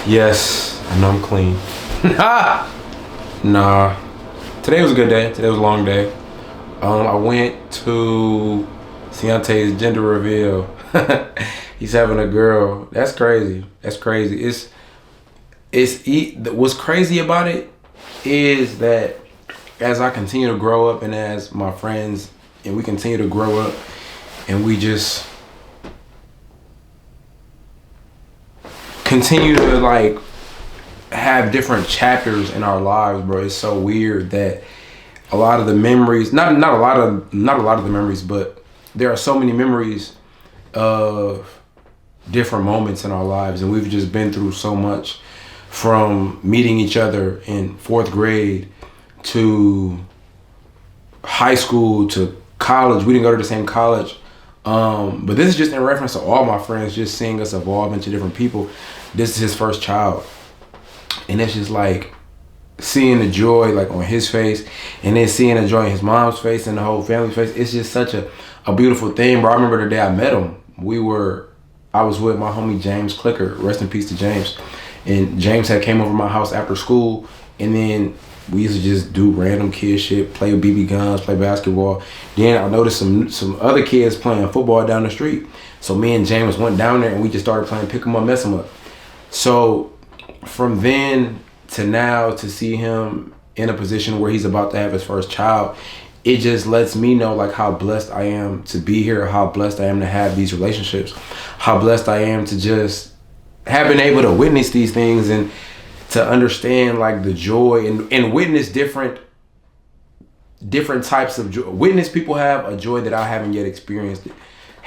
Yes, I know I'm clean. Nah. Today was a good day. Today was a long day. I went to Ciante's gender reveal. He's having a girl. That's crazy. That's crazy. What's crazy about it is that as I continue to grow up and as my friends and we continue to grow up and we just continue to like have different chapters in our lives, bro. It's so weird that a lot of the memories, not a lot of the memories, but there are so many memories of different moments in our lives, and we've just been through so much, from meeting each other in 4th grade to high school to college. We didn't go to the same college, but this is just in reference to all my friends, just seeing us evolve into different people. This is his first child, and it's just like seeing the joy like on his face, and then seeing the joy in his mom's face and the whole family's face. It's just such a beautiful thing, bro. I remember the day I met him. I was with my homie James Clicker, rest in peace to James. And James had came over my house after school, and then we used to just do random kid shit, play with BB guns, play basketball. Then I noticed some other kids playing football down the street. So me and James went down there and we just started playing pick 'em up, mess 'em up. So from then to now, to see him in a position where he's about to have his first child, it just lets me know like how blessed I am to be here, how blessed I am to have these relationships, how blessed I am to just have been able to witness these things and to understand like the joy and witness different types of joy. Witness people have a joy that I haven't yet experienced.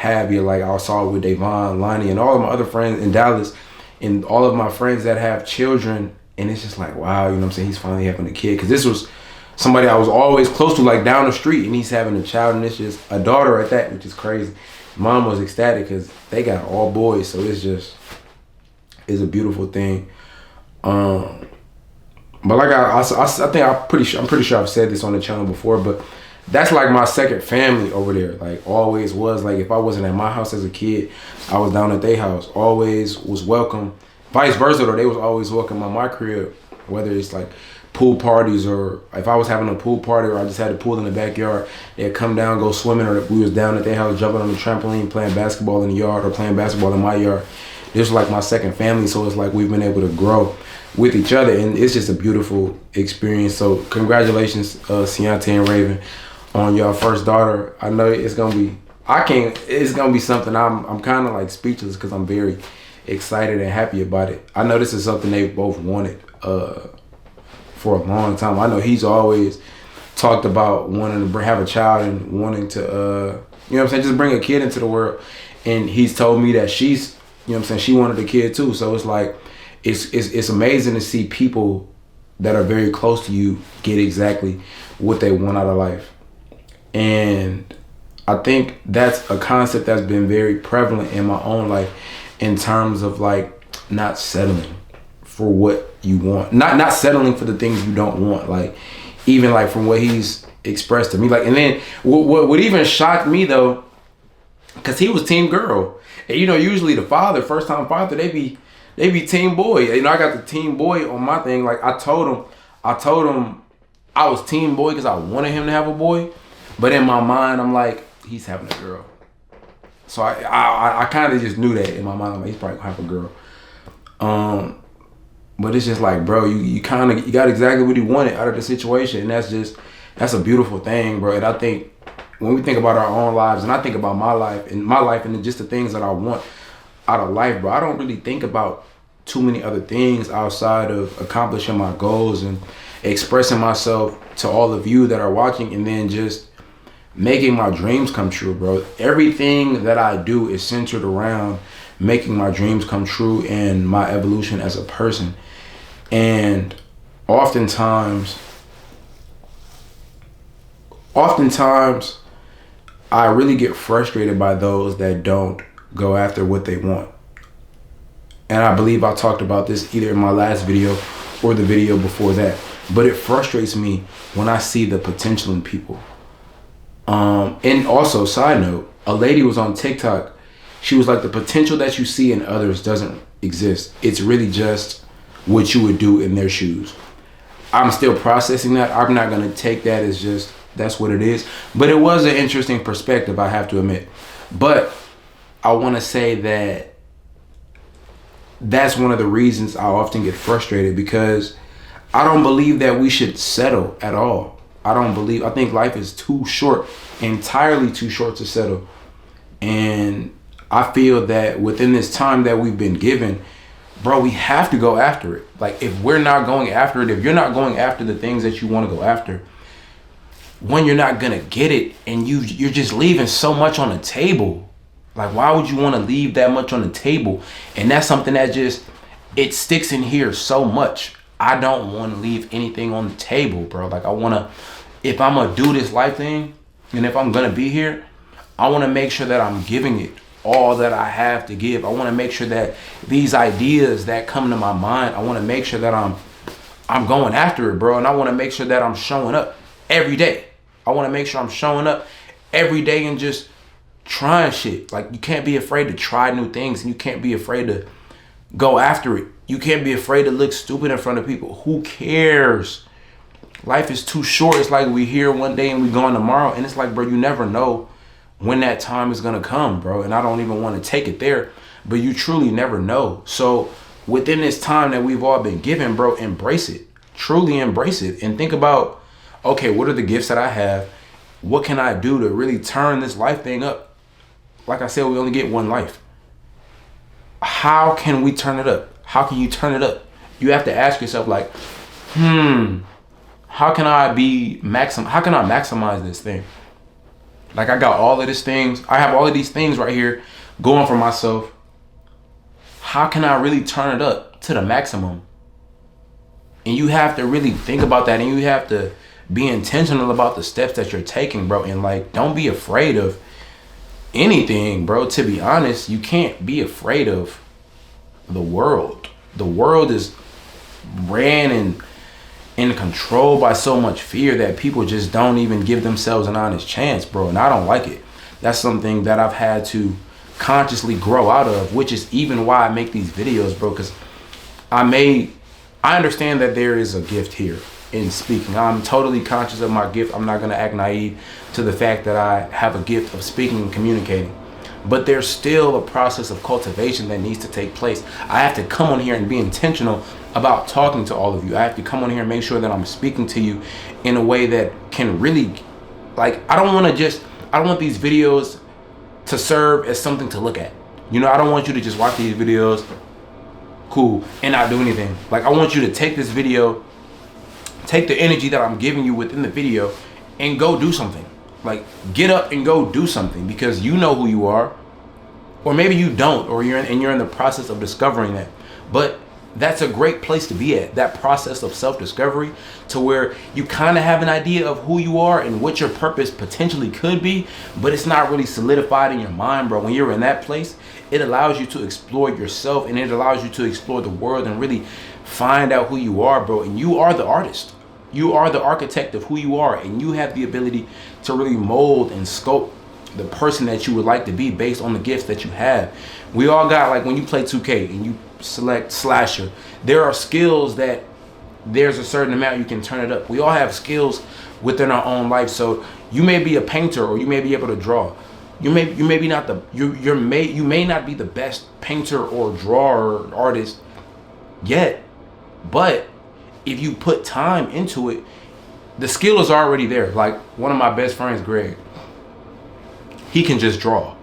Like I saw it with Davon, Lonnie, and all of my other friends in Dallas, and all of my friends that have children. And it's just like, wow, you know what I'm saying? He's finally having a kid. Because this was somebody I was always close to, like down the street, and he's having a child, and it's just a daughter at that, which is crazy. Mom was ecstatic because they got all boys, so it's a beautiful thing. But like I'm pretty sure I've said this on the channel before, but that's like my second family over there. Like always was. Like if I wasn't at my house as a kid, I was down at their house. Always was welcome. Vice versa though, they was always welcome at my crib, whether it's like pool parties, or if I was having a pool party or I just had a pool in the backyard, they'd come down, go swimming, or we was down at their house jumping on the trampoline, playing basketball in the yard or playing basketball in my yard. This was like my second family, so it's like we've been able to grow with each other, and it's just a beautiful experience. So congratulations, Ciante and Raven, on your first daughter. I know it's gonna be something. I'm kind of like speechless because I'm very excited and happy about it. I know this is something they both wanted for a long time. I know he's always talked about wanting to have a child and wanting to, you know what I'm saying, just bring a kid into the world. And he's told me that she's, you know what I'm saying, she wanted a kid too. So it's like, it's amazing to see people that are very close to you get exactly what they want out of life. And I think that's a concept that's been very prevalent in my own life, in terms of like not settling for what you want, not settling for the things you don't want. Like even like from what he's expressed to me, like, and then what even shocked me though, because he was team girl, and you know usually the first time father, they be team boy. You know, I got the team boy on my thing. Like I told him I was team boy because I wanted him to have a boy, but in my mind I'm like, he's having a girl. So I kind of just knew that in my mind, like, he's probably gonna have a girl. But it's just like, bro, you got exactly what he wanted out of the situation, and that's a beautiful thing, bro. And I think when we think about our own lives, and I think about my life and just the things that I want out of life, bro, I don't really think about too many other things outside of accomplishing my goals and expressing myself to all of you that are watching, and then just making my dreams come true, bro. Everything that I do is centered around making my dreams come true and my evolution as a person. And oftentimes I really get frustrated by those that don't go after what they want. And I believe I talked about this either in my last video or the video before that. But it frustrates me when I see the potential in people. And also, side note, a lady was on TikTok. She was like, the potential that you see in others doesn't exist. It's really just what you would do in their shoes. I'm still processing that. I'm not going to take that as just, that's what it is. But it was an interesting perspective, I have to admit. But I want to say that that's one of the reasons I often get frustrated, because I don't believe that we should settle at all. I think life is too short, entirely too short to settle. And I feel that within this time that we've been given, bro, we have to go after it. Like, if we're not going after it, if you're not going after the things that you want to go after, when you're not gonna get it, and you're just leaving so much on the table. Like, why would you want to leave that much on the table? And that's something that just, it sticks in here so much. I don't want to leave anything on the table, bro. Like, I want to, if I'm gonna do this life thing, and if I'm gonna be here, I want to make sure that I'm giving it all that I have to give. I want to make sure that these ideas that come to my mind, I want to make sure that I'm going after it, bro. And I want to make sure that I'm showing up every day. I want to make sure I'm showing up every day and just trying shit. Like, you can't be afraid to try new things, and you can't be afraid to go after it. You can't be afraid to look stupid in front of people. Who cares? Life is too short. It's like we here one day and we gone tomorrow. And it's like, bro, you never know when that time is gonna come, bro. And I don't even want to take it there, but you truly never know. So within this time that we've all been given, bro, embrace it. Truly embrace it. And think about, okay, what are the gifts that I have? What can I do to really turn this life thing up? Like I said, we only get one life. How can we turn it up? How can you turn it up? You have to ask yourself, like, how can I maximize this thing? Like, I got all of these things. I have all of these things right here going for myself. How can I really turn it up to the maximum? And you have to really think about that, and you have to be intentional about the steps that you're taking, bro. And like, don't be afraid of anything, bro. To be honest, you can't be afraid of the world. The world is ran and controlled by so much fear that people just don't even give themselves an honest chance, bro. And I don't like it. That's something that I've had to consciously grow out of, which is even why I make these videos, bro. Because I understand that there is a gift here in speaking. I'm totally conscious of my gift. I'm not going to act naive to the fact that I have a gift of speaking and communicating. But there's still a process of cultivation that needs to take place. I have to come on here and be intentional about talking to all of you. I have to come on here and make sure that I'm speaking to you in a way that can really, like, I don't want these videos to serve as something to look at. You know, I don't want you to just watch these videos, cool, and not do anything. Like, I want you to take this video, take the energy that I'm giving you within the video, and go do something. Like, get up and go do something, because you know who you are, or maybe you don't, or you're in the process of discovering that. But that's a great place to be at, that process of self-discovery, to where you kind of have an idea of who you are and what your purpose potentially could be, but it's not really solidified in your mind, bro. When you're in that place, it allows you to explore yourself, and it allows you to explore the world and really find out who you are, bro. And you are the artist. You are the architect of who you are, and you have the ability to really mold and sculpt the person that you would like to be based on the gifts that you have. We all got, like, when you play 2K and you select slasher, there are skills that there's a certain amount you can turn it up. We all have skills within our own life. So you may be a painter, or you may be able to draw. You may not be the best painter or drawer or artist yet, but if you put time into it, the skill is already there. Like, one of my best friends, Greg, he can just draw.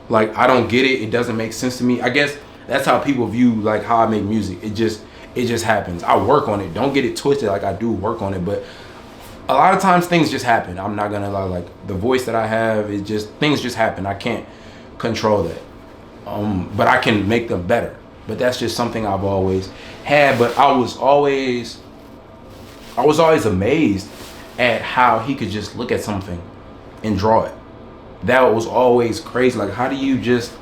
Like, I don't get it. It doesn't make sense to me. I guess that's how people view, like, how I make music. It just happens. I work on it. Don't get it twisted. Like, I do work on it, but a lot of times things just happen. I'm not gonna lie. Like, the voice that I have, things just happen. I can't control that. But I can make them better. But that's just something I've always had. But I was always amazed at how he could just look at something and draw it. That was always crazy. Like, how do you just,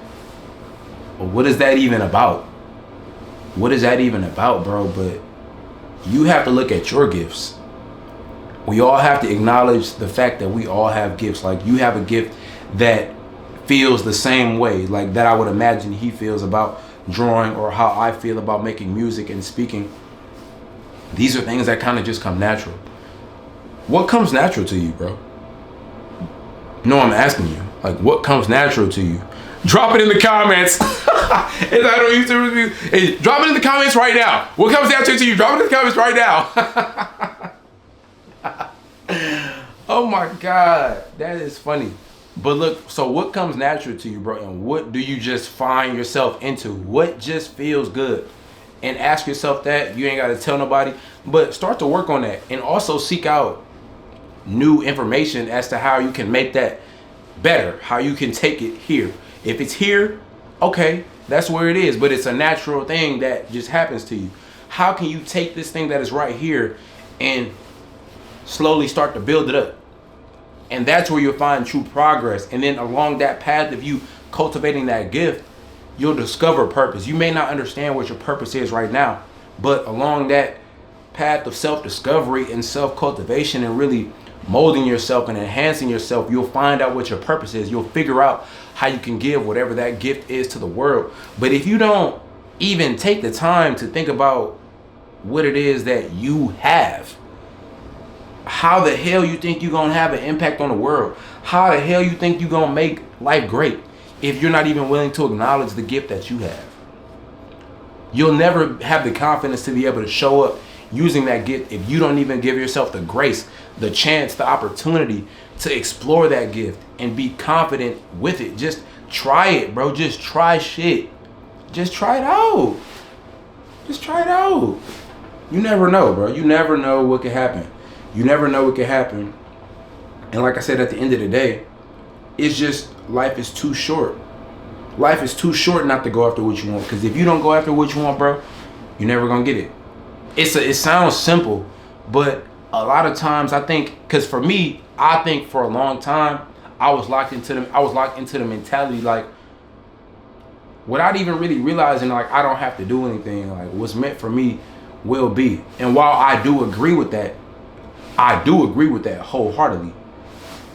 what is that even about? What is that even about, bro? But you have to look at your gifts. We all have to acknowledge the fact that we all have gifts. Like, you have a gift that feels the same way, like that I would imagine he feels about drawing, or how I feel about making music and speaking. These are things that kind of just come natural. What comes natural to you, bro? No, I'm asking you. Like, what comes natural to you? Drop it in the comments. As I don't used to review. Hey, drop it in the comments right now. What comes natural to you? Drop it in the comments right now. Oh my God, that is funny. But look, so what comes natural to you, bro? And what do you just find yourself into? What just feels good? And ask yourself that. You ain't got to tell nobody, but start to work on that. And also seek out new information as to how you can make that better, how you can take it here. If it's here, okay, that's where it is, but it's a natural thing that just happens to you. How can you take this thing that is right here and slowly start to build it up? And that's where you'll find true progress. And then along that path of you cultivating that gift, you'll discover purpose. You may not understand what your purpose is right now, but along that path of self-discovery and self-cultivation and really molding yourself and enhancing yourself, you'll find out what your purpose is. You'll figure out how you can give whatever that gift is to the world. But if you don't even take the time to think about what it is that you have, how the hell you think you're gonna have an impact on the world? How the hell you think you're gonna make life great if you're not even willing to acknowledge the gift that you have? You'll never have the confidence to be able to show up using that gift if you don't even give yourself the grace, the chance, the opportunity to explore that gift and be confident with it. Just try it, bro. Just try shit. Just try it out. Just try it out. You never know, bro. You never know what could happen. You never know what could happen. And like I said, at the end of the day, it's just life is too short. Life is too short not to go after what you want. Because if you don't go after what you want, bro, you're never going to get it. It sounds simple, but a lot of times I think, because for me, I think for a long time, I was locked into the mentality, like, without even really realizing, like, I don't have to do anything. Like, what's meant for me will be. And while I do agree with that wholeheartedly,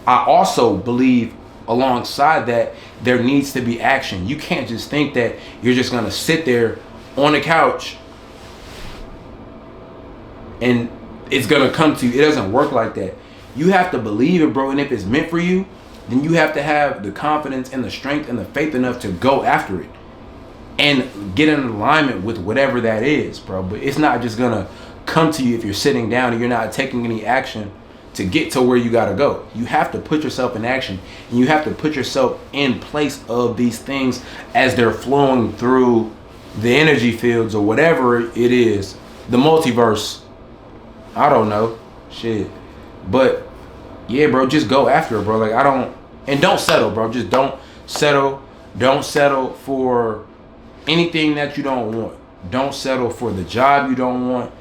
I also believe alongside that there needs to be action. You can't just think that you're just gonna sit there on the couch and it's gonna come to you. It doesn't work like that. You have to believe it, bro. And if it's meant for you, then you have to have the confidence and the strength and the faith enough to go after it and get in alignment with whatever that is, bro. But it's not just gonna come to you if you're sitting down and you're not taking any action to get to where you gotta go. You have to put yourself in action, and you have to put yourself in place of these things as they're flowing through the energy fields or whatever it is, the multiverse. I don't know, shit. But yeah, bro, just go after it, bro. Like, don't settle, bro. Just don't settle. Don't settle for anything that you don't want. Don't settle for the job you don't want.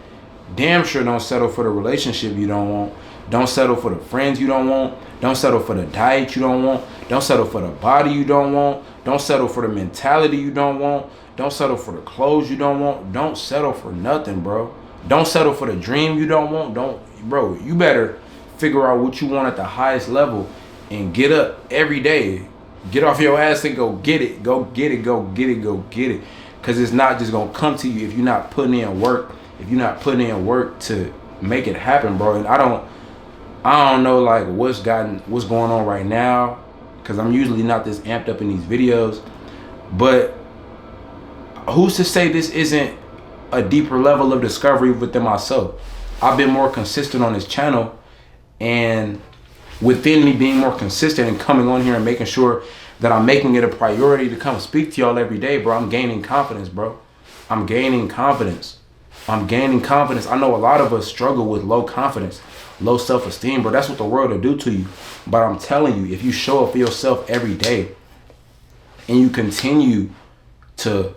Damn sure don't settle for the relationship you don't want. Don't settle for the friends you don't want. Don't settle for the diet you don't want. Don't settle for the body you don't want. Don't settle for the mentality you don't want. Don't settle for the clothes you don't want. Don't settle for nothing, bro. Don't settle for the dream you don't want. Bro, you better figure out what you want at the highest level and get up every day. Get off your ass and go get it. Go get it. Go get it. Go get it. Because it's not just going to come to you if you're not putting in work. If you're not putting in work to make it happen, bro. And I don't know, like, what's going on right now, because I'm usually not this amped up in these videos. But who's to say this isn't a deeper level of discovery within myself? I've been more consistent on this channel, and within me being more consistent and coming on here and making sure that I'm making it a priority to come speak to y'all every day, bro, I'm gaining confidence, bro. I'm gaining confidence. I know a lot of us struggle with low confidence, low self-esteem, bro. That's what the world will do to you. But I'm telling you, if you show up for yourself every day and you continue to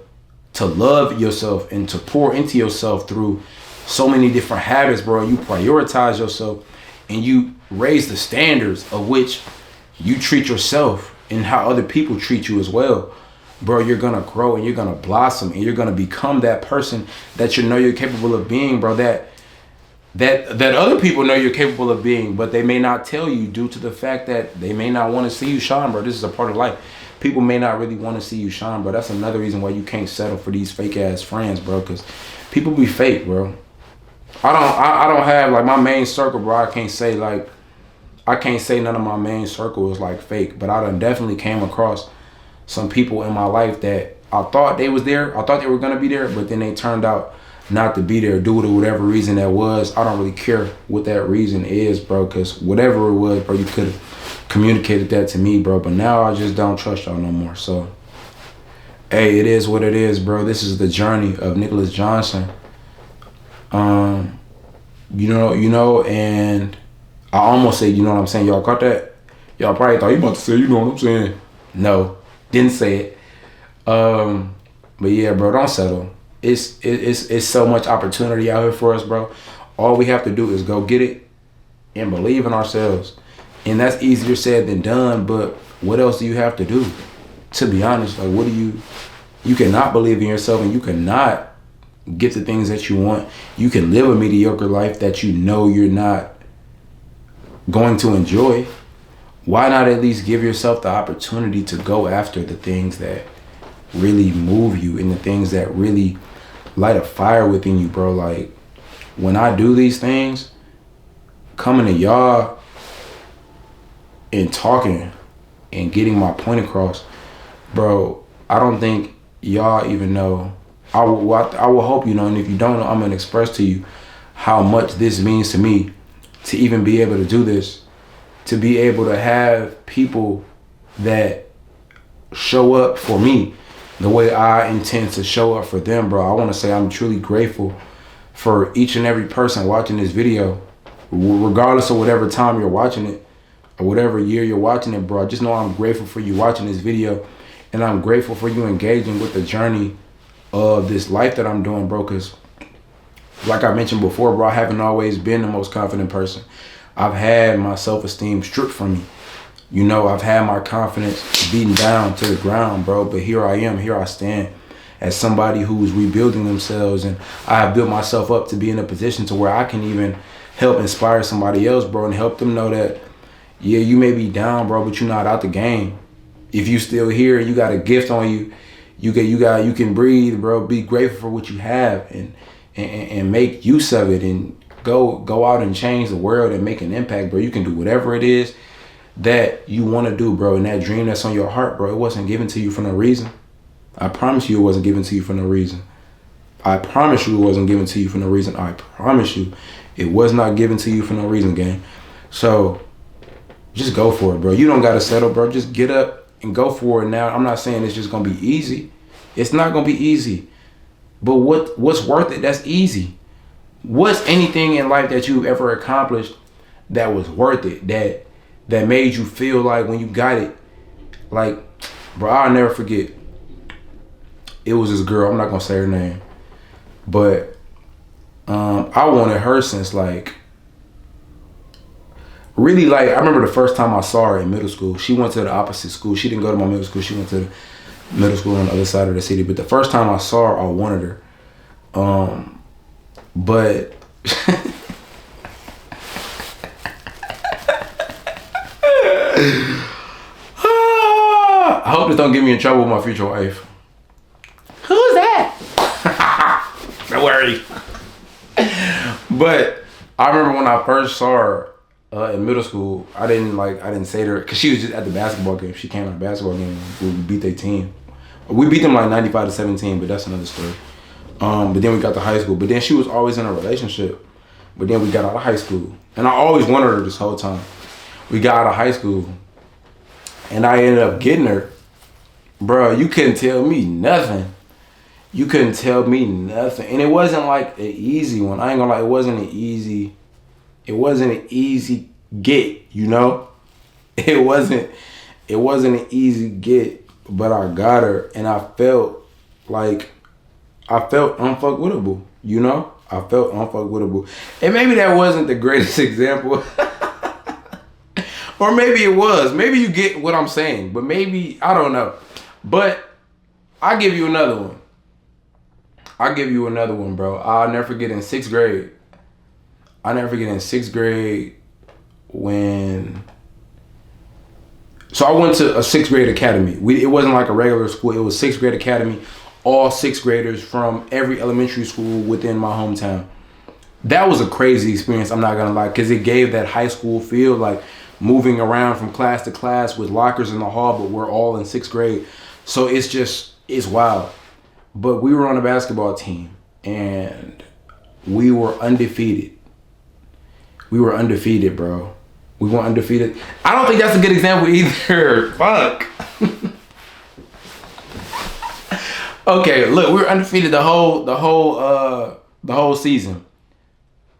love yourself and to pour into yourself through so many different habits, bro, you prioritize yourself and you raise the standards of which you treat yourself and how other people treat you as well, bro, you're gonna grow and you're gonna blossom and you're gonna become that person that you know you're capable of being, bro, that other people know you're capable of being, but they may not tell you due to the fact that they may not want to see you shine, bro. This is a part of life. people may not really want to see you shine, bro. That's another reason why you can't settle for these fake ass friends, bro. Cause people be fake, bro. I don't have like my main circle, bro. I can't say none of my main circle is like fake, but I done definitely came across some people in my life that I thought they was there. I thought they were gonna be there, but then they turned out not to be there due to whatever reason that was. I don't really care what that reason is, bro, because whatever it was, bro, you could have communicated that to me, bro. But now I just don't trust y'all no more. So, hey, it is what it is, bro. This is the journey of Nicholas Johnson. And I almost said, you know what I'm saying? Y'all caught that? Y'all probably thought you about to say, you know what I'm saying? No, didn't say it. But yeah, bro, don't settle. It's so much opportunity out here for us, bro. All we have to do is go get it and believe in ourselves. And that's easier said than done, but what else do you have to do? To be honest, like you cannot believe in yourself and you cannot get the things that you want. You can live a mediocre life that you know you're not going to enjoy. Why not at least give yourself the opportunity to go after the things that really move you and the things that really light a fire within you, bro? Like, when I do these things, coming to y'all and talking and getting my point across, bro, I don't think y'all even know. I will hope you know, and if you don't know, I'm gonna express to you how much this means to me to even be able to do this, to be able to have people that show up for me the way I intend to show up for them, bro. I want to say I'm truly grateful for each and every person watching this video, regardless of whatever time you're watching it or whatever year you're watching it, bro. Just know I'm grateful for you watching this video, and I'm grateful for you engaging with the journey of this life that I'm doing, bro. Because like I mentioned before, bro, I haven't always been the most confident person. I've had my self-esteem stripped from me. You know, I've had my confidence beaten down to the ground, bro. But here I am, here I stand as somebody who's rebuilding themselves. And I have built myself up to be in a position to where I can even help inspire somebody else, bro, and help them know that, yeah, you may be down, bro, but you're not out the game. If you still here, you got a gift on you. You can breathe, bro. Be grateful for what you have and make use of it and go out and change the world and make an impact, bro. You can do whatever it is that you want to do, bro. And that dream that's on your heart, bro, it wasn't given to you for no reason. I promise you it wasn't given to you for no reason. I promise you it wasn't given to you for no reason. I promise you it was not given to you for no reason, gang. So just go for it, bro. You don't got to settle, bro. Just get up and go for it now. I'm not saying it's just going to be easy. It's not going to be easy. But what's worth it? That's easy. What's anything in life that you've ever accomplished that was worth it, that made you feel like when you got it, like, bro, I'll never forget. It was this girl, I'm not gonna say her name, but I wanted her since like, really, like, I remember the first time I saw her in middle school. She went to the opposite school. She didn't go to my middle school. She went to the middle school on the other side of the city. But the first time I saw her, I wanted her. But I hope this don't get me in trouble with my future wife. Who's that? Don't worry. But I remember when I first saw her in middle school, I didn't say to her, because she was just at the basketball game. She came to the basketball game when we beat their team. We beat them like 95-17, but that's another story. But then we got to high school. But then she was always in a relationship. But then we got out of high school. And I always wanted her this whole time. We got out of high school. And I ended up getting her. Bro, you couldn't tell me nothing. You couldn't tell me nothing. And it wasn't like an easy one. I ain't gonna lie, it wasn't an easy get, you know? It wasn't an easy get, but I got her and I felt unfuckwittable, you know? I felt unfuckwittable. And maybe that wasn't the greatest example. Or maybe it was. Maybe you get what I'm saying, but maybe, I don't know. But I'll give you another one. Bro. I'll never forget in 6th grade. When So I went to a sixth grade academy. It wasn't like a regular school. It was sixth grade academy. All sixth graders from every elementary school within my hometown. That was a crazy experience, I'm not gonna lie, because it gave that high school feel, like moving around from class to class with lockers in the hall, but we're all in sixth grade. So it's wild. But we were on a basketball team and we were undefeated. We were undefeated, bro. We weren't undefeated. I don't think that's a good example either. Fuck. Okay, look, we were undefeated the whole season.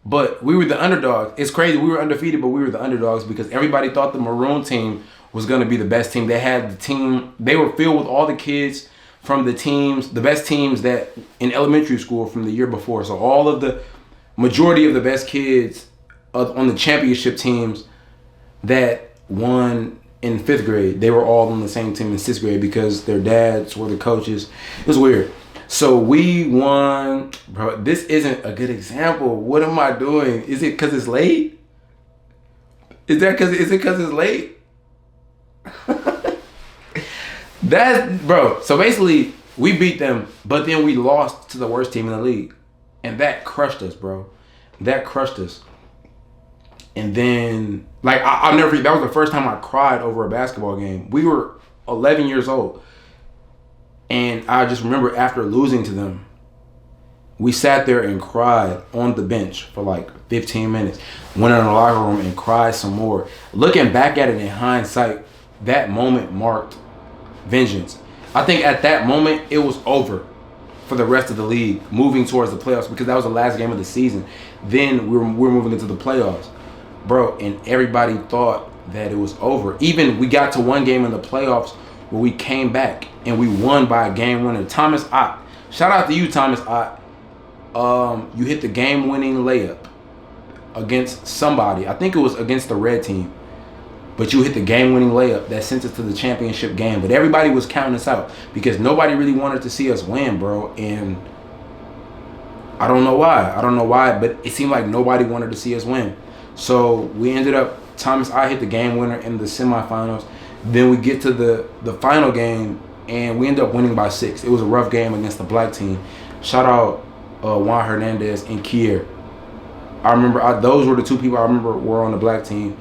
But we were the underdogs. It's crazy. We were undefeated, but we were the underdogs because everybody thought the Maroon team was going to be the best team. They had the team. They were filled with all the kids from the teams, the best teams that in elementary school from the year before. So all of the majority of the best kids on the championship teams that won in fifth grade, they were all on the same team in sixth grade because their dads were the coaches. It was weird. So we won, bro. This isn't a good example. What am I doing? Is it because it's late? Is it because it's late? Bro. So basically, we beat them, but then we lost to the worst team in the league, and that crushed us, bro. That crushed us. And then, like, I'll never forget. That was the first time I cried over a basketball game. We were 11 years old. And I just remember after losing to them, we sat there and cried on the bench for like 15 minutes. Went in the locker room and cried some more. Looking back at it in hindsight, that moment marked vengeance. I think at that moment, it was over for the rest of the league, moving towards the playoffs because that was the last game of the season. Then we were moving into the playoffs. Bro, and everybody thought that it was over. Even we got to one game in the playoffs where we came back and we won by a game winner. Thomas Ott. Shout out to you, Thomas Ott. You hit the game-winning layup against somebody. I think it was against the red team. But you hit the game-winning layup that sent us to the championship game. But everybody was counting us out because nobody really wanted to see us win, bro. And I don't know why. But it seemed like nobody wanted to see us win. So we ended up, Thomas Ott hit the game winner in the semifinals. Then we get to the final game, and we end up winning by 6. It was a rough game against the black team. Shout out Juan Hernandez and Kier. I remember those were the two people I remember were on the black team.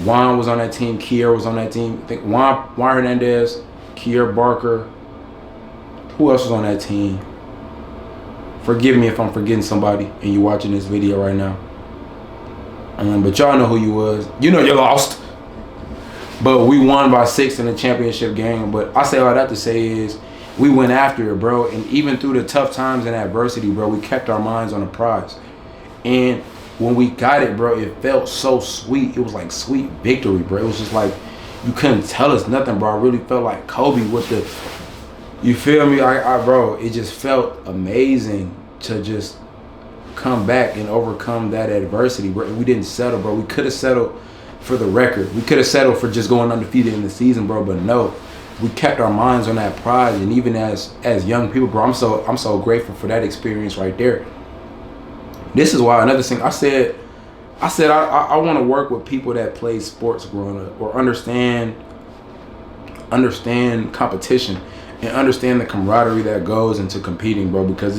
Juan was on that team. Kier was on that team. I think Juan Hernandez, Kier Barker. Who else was on that team? Forgive me if I'm forgetting somebody and you're watching this video right now. But y'all know who you was. You know you lost. But we won by 6 in the championship game. But I say all that to say is we went after it, bro. And even through the tough times and adversity, bro, we kept our minds on the prize. And when we got it, bro, it felt so sweet. It was like sweet victory, bro. It was just like you couldn't tell us nothing, bro. I really felt like Kobe with the, you feel me? Bro, it just felt amazing to just come back and overcome that adversity, bro. We didn't settle, bro. We could have settled for the record. We could have settled for just going undefeated in the season, bro. But no, we kept our minds on that prize. And even as young people, bro, I'm so grateful for that experience right there. This is why another thing I said I want to work with people that play sports growing up or understand competition and understand the camaraderie that goes into competing, bro. Because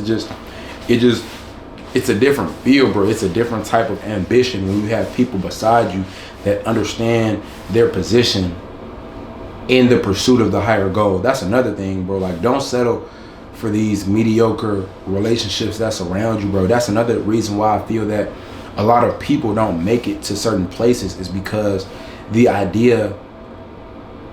it's a different feel, bro. It's a different type of ambition when you have people beside you that understand their position in the pursuit of the higher goal. That's another thing, bro. Like, don't settle for these mediocre relationships that surround you, bro. That's another reason why I feel that a lot of people don't make it to certain places is because the idea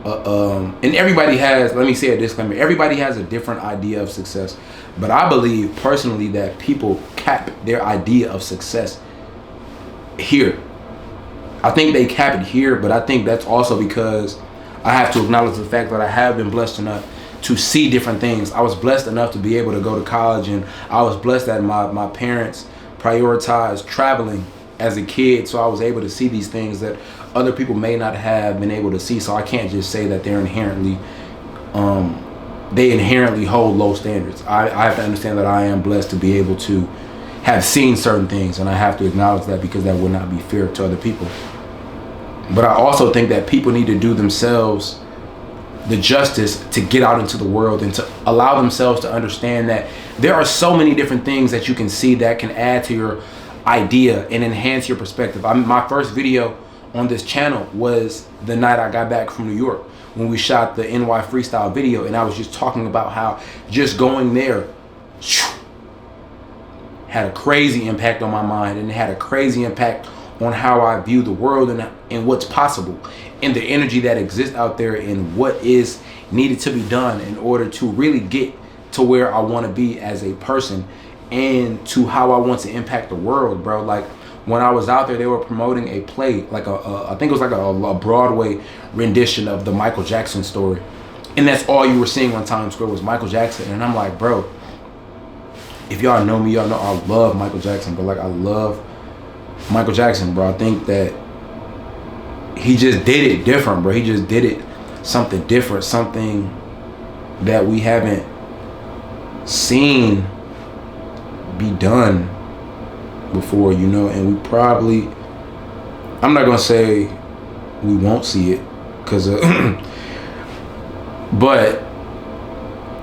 and everybody has, let me say a disclaimer, everybody has a different idea of success. But I believe personally that people cap their idea of success here. I think they cap it here, but I think that's also because I have to acknowledge the fact that I have been blessed enough to see different things. I was blessed enough to be able to go to college, and I was blessed that my parents prioritized traveling as a kid, so I was able to see these things that other people may not have been able to see. So I can't just say that they're inherently hold low standards. I have to understand that I am blessed to be able to have seen certain things, and I have to acknowledge that because that would not be fair to other people. But I also think that people need to do themselves the justice to get out into the world and to allow themselves to understand that there are so many different things that you can see that can add to your idea and enhance your perspective. My first video on this channel was the night I got back from New York when we shot the NY Freestyle video, and I was just talking about how just going there had a crazy impact on my mind, and it had a crazy impact on how I view the world and what's possible and the energy that exists out there and what is needed to be done in order to really get to where I want to be as a person and to how I want to impact the world, bro. Like when I was out there, they were promoting a play, like I think it was like a Broadway rendition of the Michael Jackson story, and that's all you were seeing on Times Square was Michael Jackson. And I'm like, bro, if y'all know me, y'all know I love Michael Jackson, but like I love Michael Jackson, bro. I think that he just did it different, bro. He just did it something different, something that we haven't seen be done before, you know. And we probably, I'm not gonna say we won't see it, cause but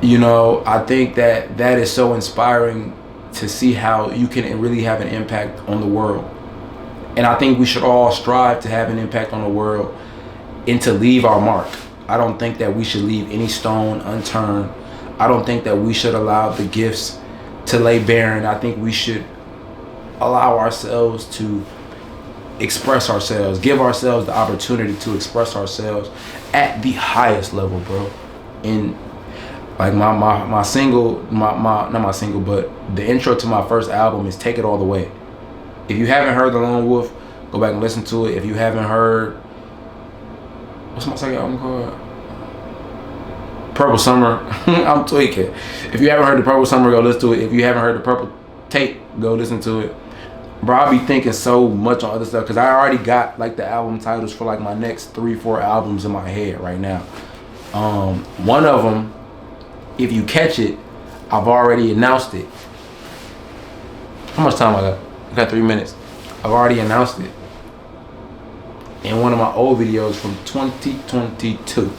you know, I think that that is so inspiring to see how you can really have an impact on the world. And I think we should all strive to have an impact on the world and to leave our mark. I don't think that we should leave any stone unturned. I don't think that we should allow the gifts to lay barren. I think we should allow ourselves to express ourselves, give ourselves the opportunity to express ourselves at the highest level, bro. And like my single, not my single, but the intro to my first album is Take It All the Way. If you haven't heard The Lone Wolf, go back and listen to it. If you haven't heard, what's my second album called? Purple Summer. I'm tweaking. If you haven't heard the Purple Summer, go listen to it. If you haven't heard the Purple Tape, go listen to it. Bro, I be thinking so much on other stuff because I already got like the album titles for like my next 3-4 albums in my head right now. One of them, if you catch it, I've already announced it. How much time I got? I got 3 minutes. I've already announced it in one of my old videos from 2022.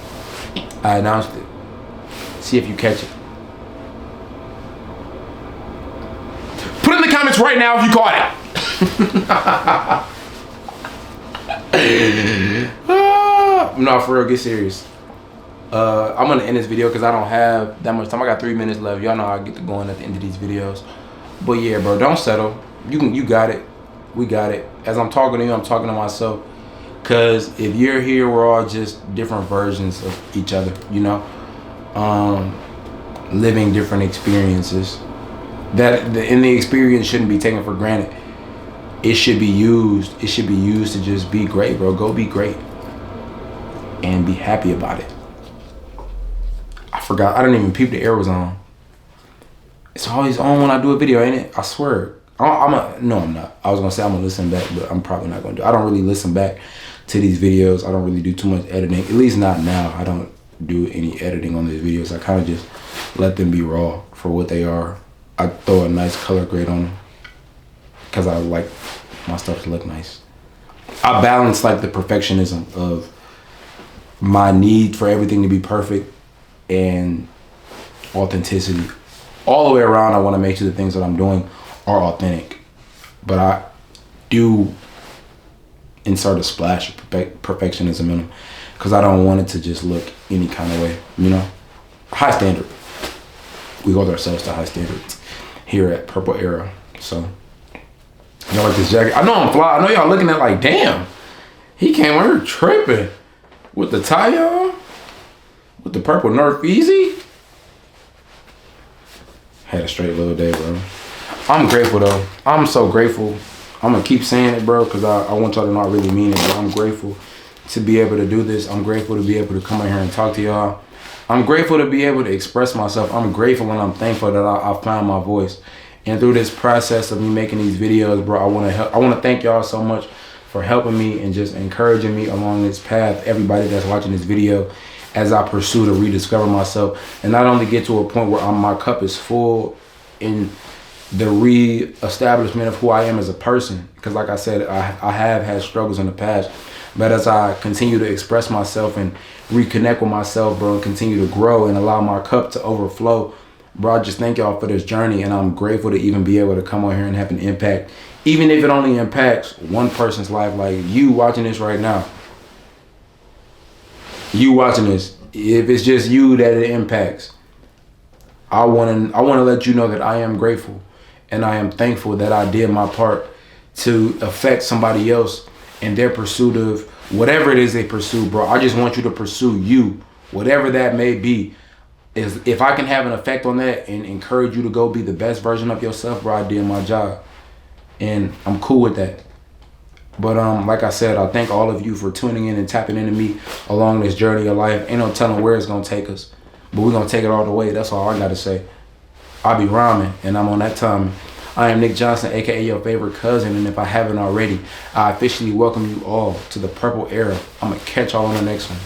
I announced it. See if you catch it. Put in the comments right now if you caught it. No, for real, get serious. I'm gonna end this video because I don't have that much time. I got 3 minutes left. Y'all know I get to going at the end of these videos. But yeah, bro, don't settle. You got it. We got it. As I'm talking to you, I'm talking to myself. Cause if you're here, we're all just different versions of each other, you know? Living different experiences. And the experience shouldn't be taken for granted. It should be used. It should be used to just be great, bro. Go be great. And be happy about it. I forgot. I didn't even peep the air was on. It's always on when I do a video, ain't it? I swear. No, I'm not. I was gonna say I'm gonna listen back, but I'm probably not gonna do it. I don't really listen back to these videos. I don't really do too much editing. At least not now. I don't do any editing on these videos. I kind of just let them be raw for what they are. I throw a nice color grade on them because I like my stuff to look nice. I balance like the perfectionism of my need for everything to be perfect and authenticity. All the way around, I want to make sure the things that I'm doing are authentic. But I do insert a splash of perfectionism in them because I don't want it to just look any kind of way, you know? High standard. We hold ourselves to high standards here at Purple Era. So, y'all like this jacket? I know I'm fly. I know y'all looking at like, damn, he came over here tripping with the tie on, with the purple Nerf Easy. Had a straight little day, bro. I'm grateful though. I'm so grateful. I'm gonna keep saying it, bro, because I want y'all to know I really mean it, but I'm grateful to be able to do this. I'm grateful to be able to come in here and talk to y'all. I'm grateful to be able to express myself. I'm grateful and I'm thankful that I found my voice. And through this process of me making these videos, bro, I want to thank y'all so much for helping me and just encouraging me along this path. Everybody that's watching this video, as I pursue to rediscover myself and not only get to a point where my cup is full in the re-establishment of who I am as a person. Because like I said, I have had struggles in the past, But as I continue to express myself and reconnect with myself, bro, and continue to grow and allow my cup to overflow, bro, I just thank y'all for this journey. And I'm grateful to even be able to come on here and have an impact. Even if it only impacts one person's life, like you watching this right now. You watching this. If it's just you that it impacts, I want to let you know that I am grateful and I am thankful that I did my part to affect somebody else in their pursuit of whatever it is they pursue, bro. I just want you to pursue you, whatever that may be. Is if I can have an effect on that and encourage you to go be the best version of yourself, bro, I did my job. And I'm cool with that. But like I said, I thank all of you for tuning in and tapping into me along this journey of life. Ain't no telling where it's gonna take us, but we're gonna take it all the way. That's all I gotta say. I be rhyming, and I'm on that time. I am Nick Johnson, aka your favorite cousin, and if I haven't already, I officially welcome you all to the Purple Era. I'm gonna catch y'all on the next one.